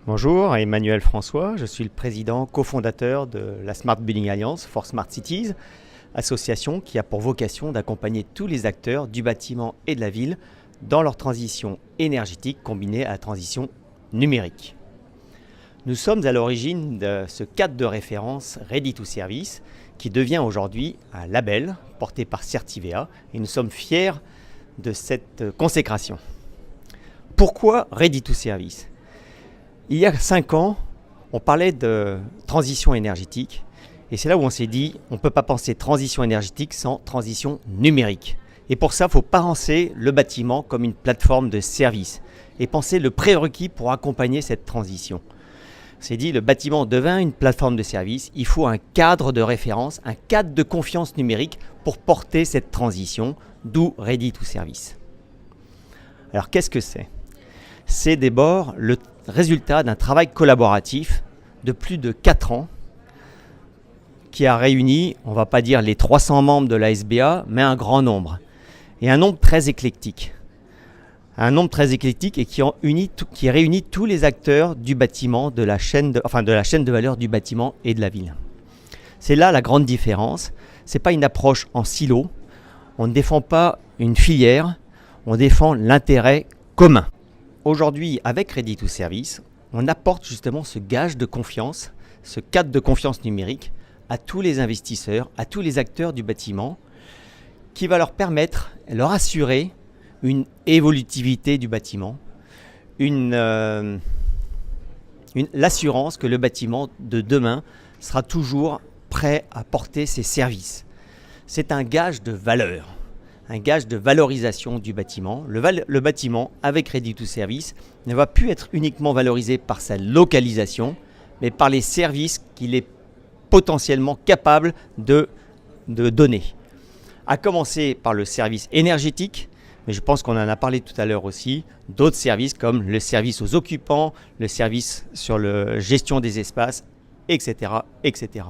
Bonjour, Emmanuel François, je suis le président cofondateur de la Smart Building Alliance for Smart Cities, association qui a pour vocation d'accompagner tous les acteurs du bâtiment et de la ville dans leur transition énergétique combinée à la transition numérique. Nous sommes à l'origine de ce cadre de référence Ready to Service qui devient aujourd'hui un label porté par Certivea et nous sommes fiers de cette consécration. Pourquoi Ready to Service ? Il y a 5 ans, on parlait de transition énergétique et c'est là où on s'est dit on ne peut pas penser transition énergétique sans transition numérique. Et pour ça, il faut penser le bâtiment comme une plateforme de service et penser le prérequis pour accompagner cette transition. On s'est dit le bâtiment devint une plateforme de service, il faut un cadre de référence, un cadre de confiance numérique pour porter cette transition, d'où Ready to Service. Alors qu'est-ce que c'est ? C'est d'abord le résultat d'un travail collaboratif de plus de 4 ans qui a réuni, on ne va pas dire les 300 membres de la SBA, mais un grand nombre. Et un nombre très éclectique. Un nombre très éclectique et qui réunit tous les acteurs du bâtiment, de la chaîne de valeur du bâtiment et de la ville. C'est là la grande différence. Ce n'est pas une approche en silo. On ne défend pas une filière, on défend l'intérêt commun. Aujourd'hui, avec Ready to Service, on apporte justement ce gage de confiance, ce cadre de confiance numérique à tous les investisseurs, à tous les acteurs du bâtiment, qui va leur permettre, leur assurer une évolutivité du bâtiment, l'assurance que le bâtiment de demain sera toujours prêt à porter ses services. C'est un gage de valeur. Un gage de valorisation du bâtiment. Le bâtiment, avec Ready to Service, ne va plus être uniquement valorisé par sa localisation, mais par les services qu'il est potentiellement capable de donner. À commencer par le service énergétique, mais je pense qu'on en a parlé tout à l'heure aussi, d'autres services comme le service aux occupants, le service sur la gestion des espaces, etc., etc.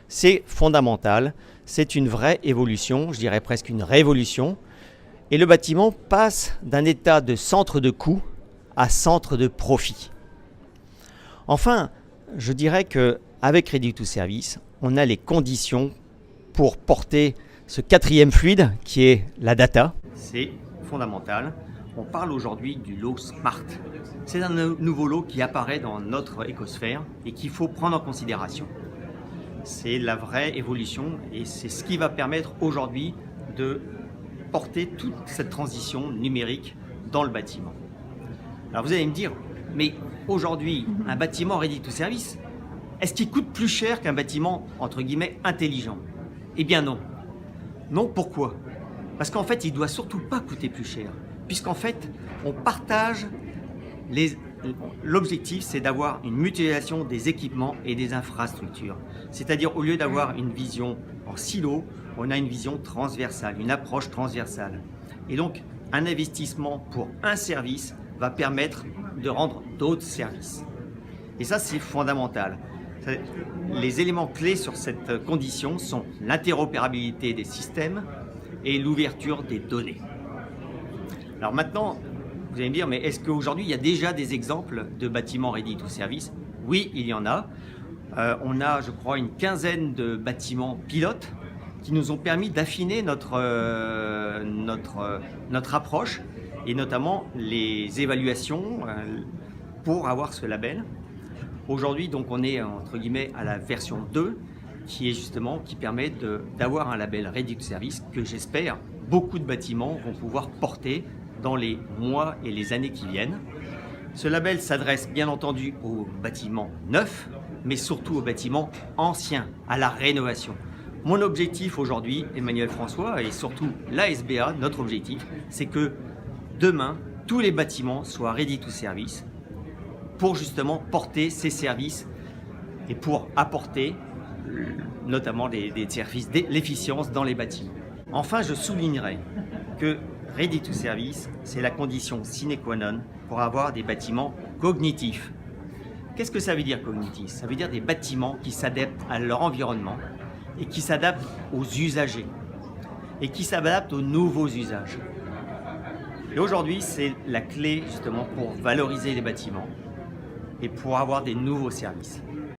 C'est fondamental, c'est une vraie évolution, je dirais presque une révolution. Et le bâtiment passe d'un état de centre de coût à centre de profit. Enfin, je dirais qu'avec Ready to Service, on a les conditions pour porter ce 4e fluide qui est la data. C'est fondamental. On parle aujourd'hui du lot Smart. C'est un nouveau lot qui apparaît dans notre écosphère et qu'il faut prendre en considération. C'est la vraie évolution et c'est ce qui va permettre aujourd'hui de porter toute cette transition numérique dans le bâtiment. Alors vous allez me dire, mais aujourd'hui, un bâtiment Ready to Service, est-ce qu'il coûte plus cher qu'un bâtiment, entre guillemets, intelligent ? Eh bien non. Non, pourquoi ? Parce qu'en fait, il ne doit surtout pas coûter plus cher. Puisqu'en fait, on partage l'objectif, c'est d'avoir une mutualisation des équipements et des infrastructures. C'est-à-dire, au lieu d'avoir une vision en silo, on a une vision transversale, une approche transversale. Et donc, un investissement pour un service va permettre de rendre d'autres services. Et ça, c'est fondamental. Les éléments clés sur cette condition sont l'interopérabilité des systèmes et l'ouverture des données. Alors maintenant, vous allez me dire, mais est-ce qu'aujourd'hui, il y a déjà des exemples de bâtiments Ready to Service ? Oui, il y en a. On a, je crois, une quinzaine de bâtiments pilotes qui nous ont permis d'affiner notre approche et notamment les évaluations pour avoir ce label. Aujourd'hui, donc, on est, entre guillemets, à la version 2 qui permet d'avoir un label Ready to Service que j'espère beaucoup de bâtiments vont pouvoir porter dans les mois et les années qui viennent. Ce label s'adresse bien entendu aux bâtiments neufs, mais surtout aux bâtiments anciens, à la rénovation. Mon objectif aujourd'hui, Emmanuel François, et surtout la SBA, notre objectif, c'est que demain, tous les bâtiments soient Ready to Service pour justement porter ces services et pour apporter notamment des services, l'efficience dans les bâtiments. Enfin, je soulignerai que Ready to Service, c'est la condition sine qua non pour avoir des bâtiments cognitifs. Qu'est-ce que ça veut dire cognitif ? Ça veut dire des bâtiments qui s'adaptent à leur environnement et qui s'adaptent aux usagers et qui s'adaptent aux nouveaux usages. Et aujourd'hui, c'est la clé justement pour valoriser les bâtiments. et pour avoir des nouveaux services.